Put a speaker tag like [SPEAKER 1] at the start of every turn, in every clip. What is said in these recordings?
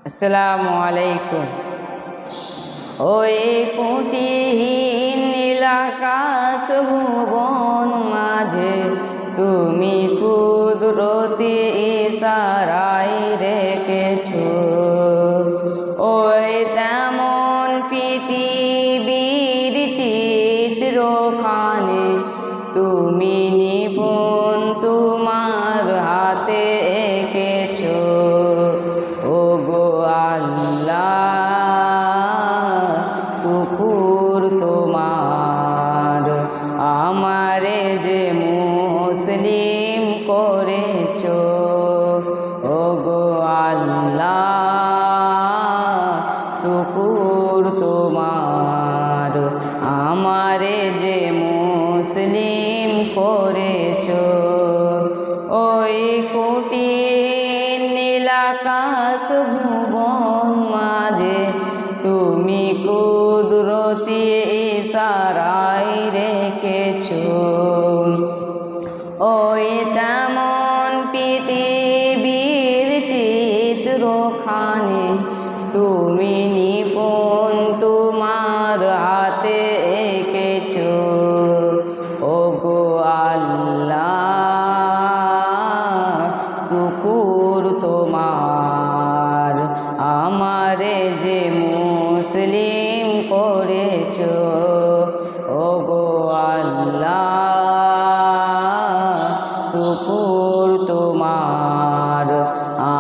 [SPEAKER 1] আসসালামু আলাইকুম। ওই কুটিহীন নীলাকাশ ভুবন মাঝে তুমি কুদরতি ইশারায় রেখেছো। ওই তেমন পৃথিবীর চিত্রখানে তুমি নিপুণ তোমার হাতে এঁকেছো। ওগো আল্লাহ, শুকুর তোমার, আমারে যে মুসলিম করেছো। ওগো আল্লাহ, শুকুর তোমার, আমারে যে মুসলিম করেছো। ওই কুটির নীলাকাশ ভুবন মাঝে তুমি কুদরতি ইশারায় রেখেছো। ওই তেমন পৃথিবীর চিত্রখানে তুমি নিপুণ তোমার হাতে এঁকেছো। ওগো আল্লাহ, শুকুর তোমার, আমারে যে মুসলিম করেছো। ওগো আল্লাহ, শুকুর তোমার,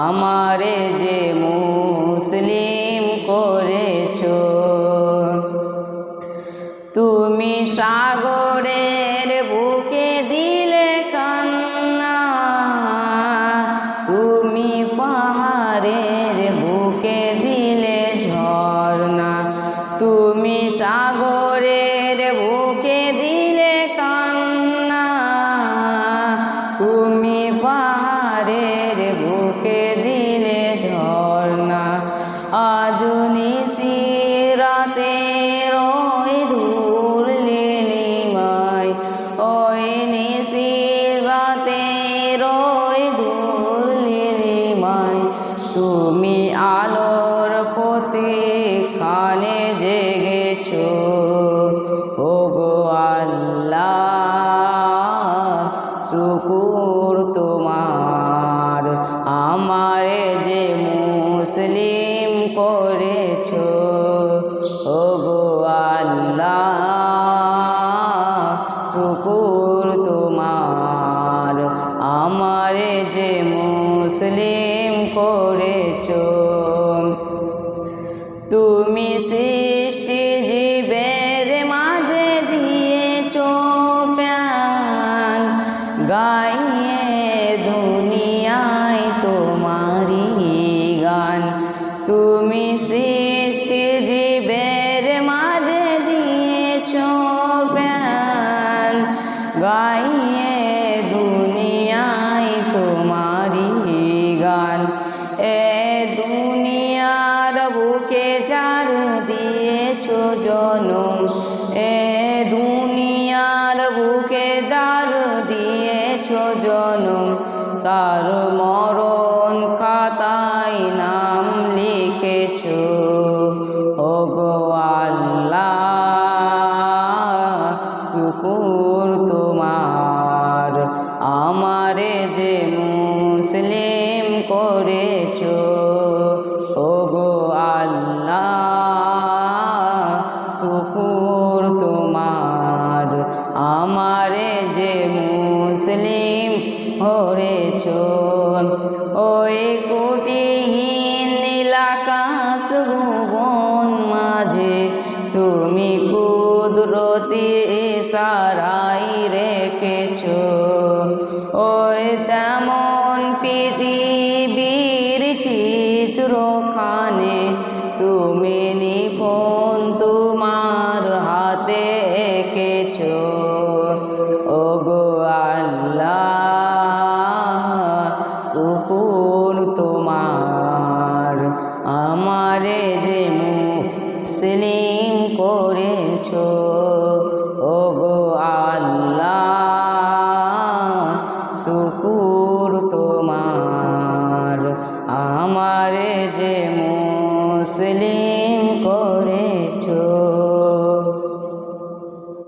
[SPEAKER 1] আমারে যে মুসলিম করেছো। তুমি সাগরের বুকে দিলে কান্না, তুমি পাহাড়ের বুকে দিলে ঝর্ণা। তুমি সাগরের বুকে দিলে কান্না, তুমি পাহাড়ের বুকে দিলে ঝর্ণা। আজ নিশিরাতের ওই ধূল নীলিমায়, ওই নিশিরাতের ওই ধূল নীলিমায় তুমি আলোর প্রতীক্ষণে জেগেছো। ওগো আল্লাহ, শুকুর তোমার, আমারে যে মুসলিম করেছো। ওগো আল্লাহ, শুকুর তোমার, আমারে যে মুসলিম করেছো। তুমি সৃষ্টি জীবের মাঝে দিয়েছো প্রাণ, গাইয়ে দুনিয়ায় তোমারি গান। তুমি সৃষ্টি জীবের মাঝে দিয়েছো প্রাণ, গাইয়ে দুনিয়ায় তোমারি গান। এ দুনিয়ার বুকে যার দিয়েছো জনম, এ দুনিয়ার বুকে যার দিয়েছো জনম, তার মরণ খাতায় নাম লিখেছো। ওগো আল্লাহ, শুকুর তোমার, আমারে যে মুসলিম করেছো। ওগো আল্লাহ, শুকুর তোমার, আমারে যে মুসলিম করেছো। ওই কুটিহীন নীলাকাশ ভুবন মাঝে তুমি কুদরতি ইশারায় রেখেছো। ওই তেমন পৃথিবীর চিত্রখানে তুমি নিপুণ তোমার হাতে এঁকেছো। ওগো আল্লাহ, শুকুর তোমার, আমারে যে মুসলিম করেছো। ওগো আল্লাহ, শুকুর তোমার, আমারে যে যে মুসলিম করেছো।